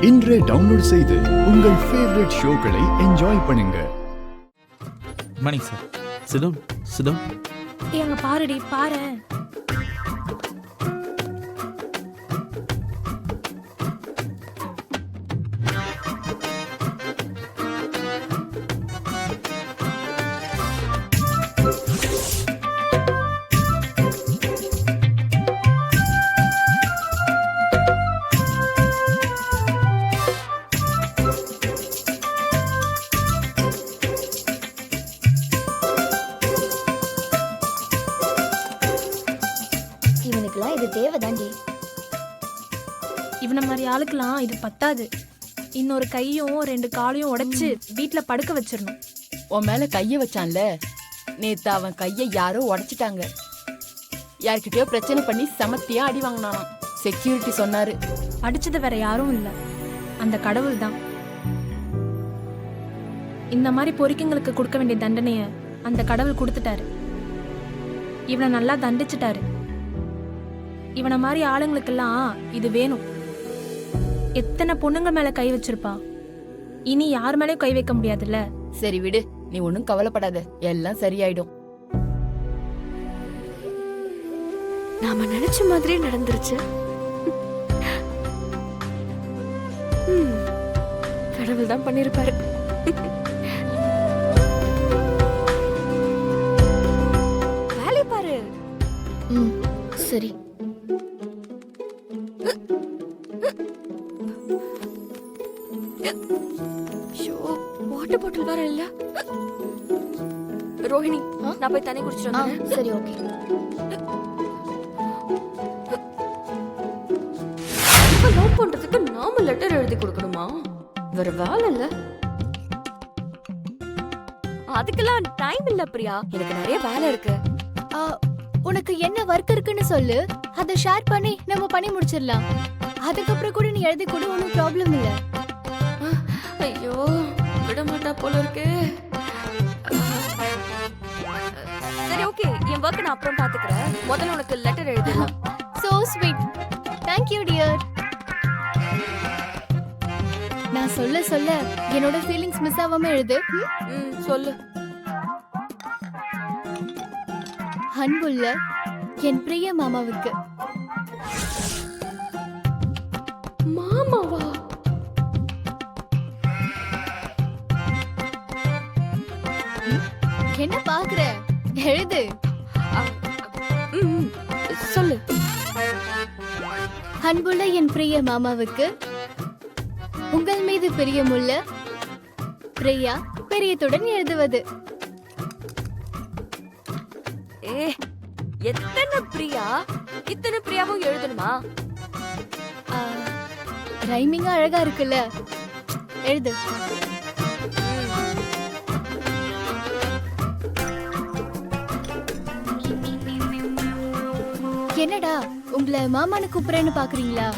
இன்றே டவுன்லோட் செய்து உங்கள் ஃபேவரட் ஷோக்களை என்ஜாய் பண்ணுங்க. Morning sir. சிடம் சிடம். ஏங்க பாருடி பாரு. இவனுக்குலாம் இது தேவைதாண்டி. இவனை மாதிரி ஆளுக்கெல்லாம் இது பத்தாது. இன்னொரு கையும் 2 காலையும் உடைச்சு வீட்டுல படுக்க வச்சிடணும். உன் மேல கைய வச்சான்ல, நேத்து அவன் கைய யாரோ உடைச்சிட்டாங்க. யார்கிட்டயோ பிரச்சனை பண்ணி சமத்தியா அடி வாங்கினானாம். செக்யூரிட்டி சொன்னாரு. அடிச்சது வேற யாரும் இல்ல, அந்த கடவுள் தான். இந்த மாதிரி பொறுக்கிங்களுக்கு கொடுக்க வேண்டிய தண்டனைய அந்த கடவுள் கொடுத்துட்டாரு. இவனை நல்லா தண்டிச்சிட்டாரு. இவனை மாதிரி ஆளுங்களுக்கெல்லாம் இது வேணும். எத்தனை பொண்ணுங்க மேல கை வச்சிருப்பா, இனி யார் மேலயும் கை வைக்க முடியாதுல்ல. சரி விடு, நீ ஒன்னும் கவலைப்படாத, எல்லாம் சரியாயிடும். நாம நினைச்ச மாதிரியே நடந்துருச்சு. கடவுள் தான் பண்ணிருப்பாரு. வேலை பாரு. சரி. வாட்டர் பாட்டில் வேற இல்ல. ரோஹிணி, நான் போய் தண்ணி குடிச்சிட்டு வரேன். சரி, ஓகே. லவ் பண்றதுக்கு நாம லெட்டர் எழுதி கொடுக்கணுமா? வேற வேலை இல்ல. அதுக்கெல்லாம் டைம் இல்ல பிரியா, எனக்கு நிறைய வேலை இருக்கு. உனக்கு என்ன ஒர்க் இருக்குன்னு சொல்லு, அதை ஷேர் பண்ணி நம்ம பண்ணி முடிச்சிடலாம். அதுக்கப்புறம் கூட நீ எழுதி கொடு, ஒன்றும் ப்ராப்ளம் இல்ல. ஐயோ, விட மாட்டா போல இருக்கு. சரி, ஓகே, என் ஒர்க் நான் அப்புறம் பாத்துக்கிறேன். முதல்ல உனக்கு லெட்டர் எழுதலாம். So sweet. Thank you dear. நான் சொல்ல சொல்ல என்னோட ஃபீலிங்ஸ் மிஸ் ஆகாம எழுது. சொல்லு. அன்புள்ள என் பிரிய மாமாவுக்கு. மாமாவா? என்ன பாக்குற? எழுது. சொல்லு. அன்புள்ள என் பிரிய மாமாவுக்கு, உங்கள் மீது பிரியமுள்ள பிரியா. பிரியத்துடன் எழுதுவது. எத்தனை பிரியா? இத்தனை பிரியாவும் எழுதணுமா? ரைமிங்கா அழகா இருக்குல்ல, எழுது. என்னடா உங்களை மாமான்னு கூப்பிடுறேன்னு பாக்குறீங்களா?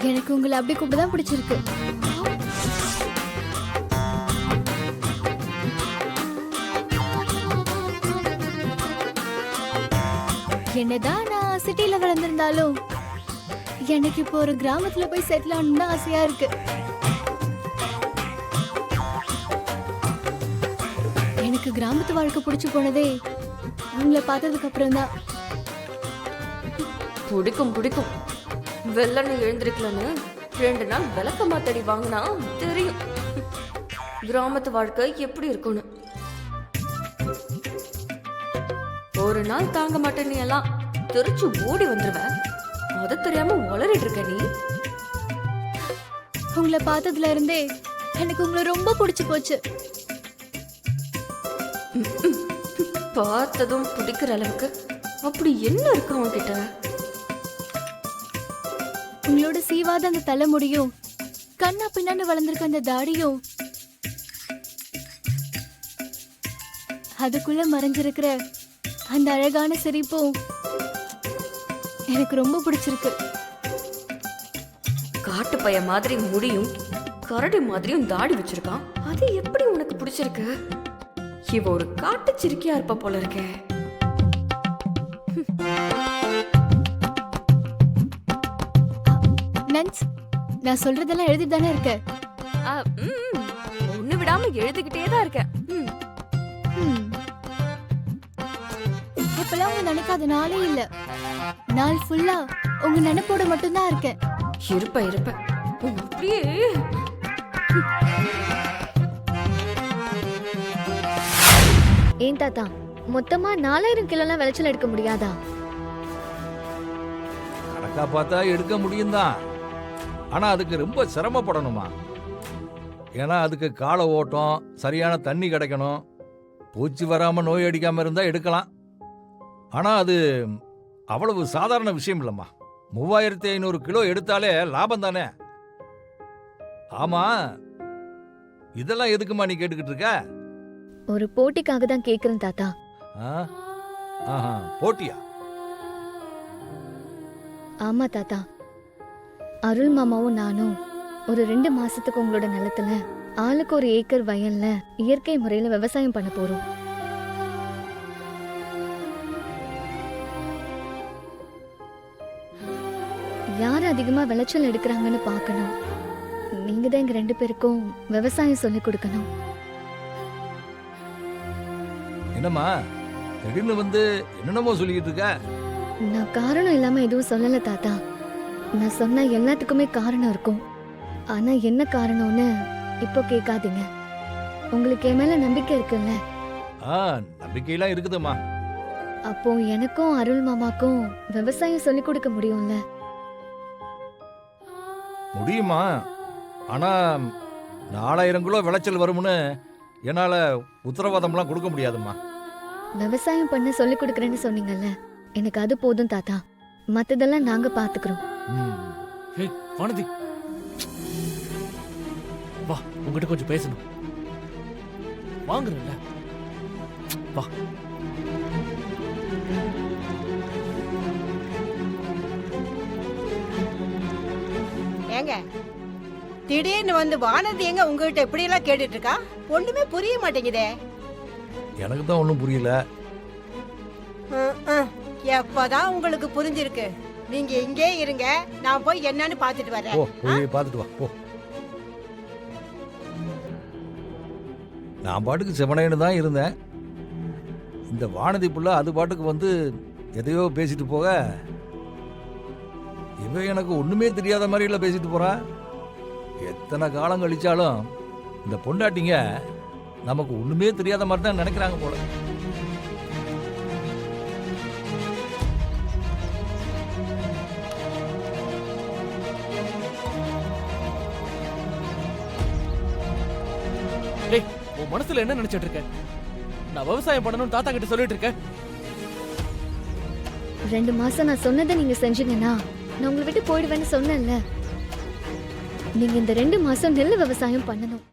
எனக்கு உங்களை அப்படி கூப்பிட்டுதான் பிடிச்சிருக்கு. என்னதான் நான் சிட்டில வளர்ந்திருந்தாலும் எனக்கு இப்போ ஒரு கிராமத்துல போய் செட்டில் ஆகணும்னு ஆசையா இருக்கு. எனக்கு கிராமத்து வாழ்க்கை பிடிச்சு போனதே உங்களை பார்த்ததுக்கு அப்புறம் தான். பிடிக்கும் பிடிக்கும். வெள்ளன்னு எழுந்திருக்கலன்னு 2 நாள் விளக்க மாத்தடி வாங்கினா தெரியும் கிராமத்து வாழ்க்கை எப்படி இருக்கும்னு. ஒரு நாள் தாங்க மாட்டேன், நீ எல்லாம் தெரிச்சு ஓடி வந்துருவ. அது தெரியாம உளறிட்டு இருக்க நீ. உங்களை பார்த்ததுல இருந்தே எனக்கு உங்களை ரொம்ப பிடிச்சு போச்சு. பார்த்ததும் பிடிக்கிற அளவுக்கு அப்படி என்ன இருக்கு அவன்கிட்ட? உங்களோட சீவாத அந்த தலைமுடியும், கண்ணா பின்னாண்டு வளர்ந்திருக்க அந்த தாடியும், அதுக்குள்ள மறைஞ்சிருக்கிற அந்த அழகான சிரிப்பும் எனக்கு ரொம்ப பிடிச்சிருக்கு. காட்டு பைய மாதிரி முடியும், கரடி மாதிரியும் தாடி வச்சிருக்கான். அது எப்படி உனக்கு பிடிச்சிருக்கு? இவ ஒரு காட்டு சிரிக்கியா இருப்ப போல இருக்கே. நன்ஸ், நான் சொல்றதெல்லாம் எழுதி தானே இருக்க. ஒண்ணு விடாம எழுதிக்கிட்டே தான் இருக்கேன். இப்பெல்லாம் உங்க நினைக்காத நாளே இல்ல. நாள் ஃபுல்லா உங்க நினைப்போட மட்டும்தான் இருக்கேன். இருப்ப அப்படியே ஏன் தாத்தா மொத்தமா 4000 கிலோலாம் விளைச்சல் எடுக்க முடியாதா? கணக்கா பார்த்தா எடுக்க முடியும் தான். ஆனா அதுக்கு ரொம்ப சிரமப்படணுமா. ஏன்னா அதுக்கு கால ஓட்டம், சரியான தண்ணி கிடைக்கணும். பூச்சி வராம நோய் அடிக்காம இருந்தா எடுக்கலாம். ஆனா அது அவ்வளவு சாதாரண விஷயம் இல்லம்மா. 3500 கிலோ எடுத்தாலே லாபம் தானே. ஆமா, இதெல்லாம் எதுக்குமா நீ கேட்டுக்கிட்டு இருக்க? ஒரு போட்டிக்காக தான் கேக்குறேன் தாத்தா. போட்டியா? ஆமா தாத்தா, அருள் மாமாவும் நானும் ஒரு 2 மாசத்துக்கு உங்களோட நிலத்துல ஆளுக்கு 1 ஏக்கர் வயல்ல இயற்கை முறையில விவசாயம் பண்ண போறோம். யார் அதிகமா விளைச்சல் எடுக்கிறாங்கன்னு பார்க்கணும். நீங்க தான் எங்க 2 பேருக்கும் விவசாயம் சொல்லி கொடுக்கணும். என்னம்மா திடீர்னு வந்து என்னென்னமோ சொல்லிக்கிட்டு இருக்க? நான் காரணம் இல்லாம எதுவும் சொல்லல தாத்தா. நான் சொன்ன எல்லாத்துக்குமே காரணம் இருக்கும். ஆனா என்ன காரணம்னு இப்போ கேட்காதீங்க. உங்களுக்கு என் மேல நம்பிக்கை இருக்குல்ல? நம்பிக்கையெல்லாம் இருக்குதும்மா. அப்போ எனக்கும் அருள் மாமாக்கும் விவசாயம் சொல்லி கொடுக்க முடியும்ல? முடியுமா? ஆனா 4000 கிலோ விளைச்சல் வரும்னு என்னால உத்தரவாதம்லாம் கொடுக்க முடியாதும்மா. விவசாயம் பண்ண சொல்லி கொடுக்கறேன்னு சொன்னீங்கல்ல, எனக்கு அது போதும் தாத்தா. மத்ததெல்லாம் நாங்க பாத்துக்கிறோம். ஏய் வானதி, வா உங்ககிட்ட கொஞ்சம் பேசணும். வாங்குறேன்ல, வா. ஏங்க திடீர்னு வந்து வானதி எங்க உங்ககிட்ட இப்படி எல்லாம் கேட்டுட்டு இருக்கா? ஒண்ணுமே புரிய மாட்டேங்குதே. எனக்கு தான் ஒன்றும் புரியல. எப்பதான் உங்களுக்கு புரிஞ்சிருக்கு? நீங்க இங்கே இருங்க, நான் போய் என்னன்னு பாத்துட்டு வரேன். போய் பார்த்துட்டு வா போ. நான் பாட்டுக்கு செவனைன்னு தான் இருந்தேன். இந்த வானதி புள்ள அது பாட்டுக்கு வந்து எதையோ பேசிட்டு போக, இவ எனக்கு ஒண்ணுமே தெரியாத மாதிரி இல்ல பேசிட்டு போறா. எத்தனை காலம் கழிச்சாலும் இந்த பொண்டாட்டிங்க நமக்கு ஒண்ணுமே தெரியாத மாதிரி தான் நினைக்கிறாங்க போல. டேய், உன் மனசுல என்ன நினைச்சிட்டு இருக்க? நான் விவசாயம் பண்ணணும்னு தாத்தா கிட்ட சொல்லிட்டு இருக்கேன். 2 மாசம் நான் சொன்னதை நீங்க செஞ்சீங்கன்னா நான் உங்களை விட்டு போயிடுவேன்னு சொன்னேன்ல. நீங்க இந்த 2 மாசம் நெல் விவசாயம் பண்ணணும்.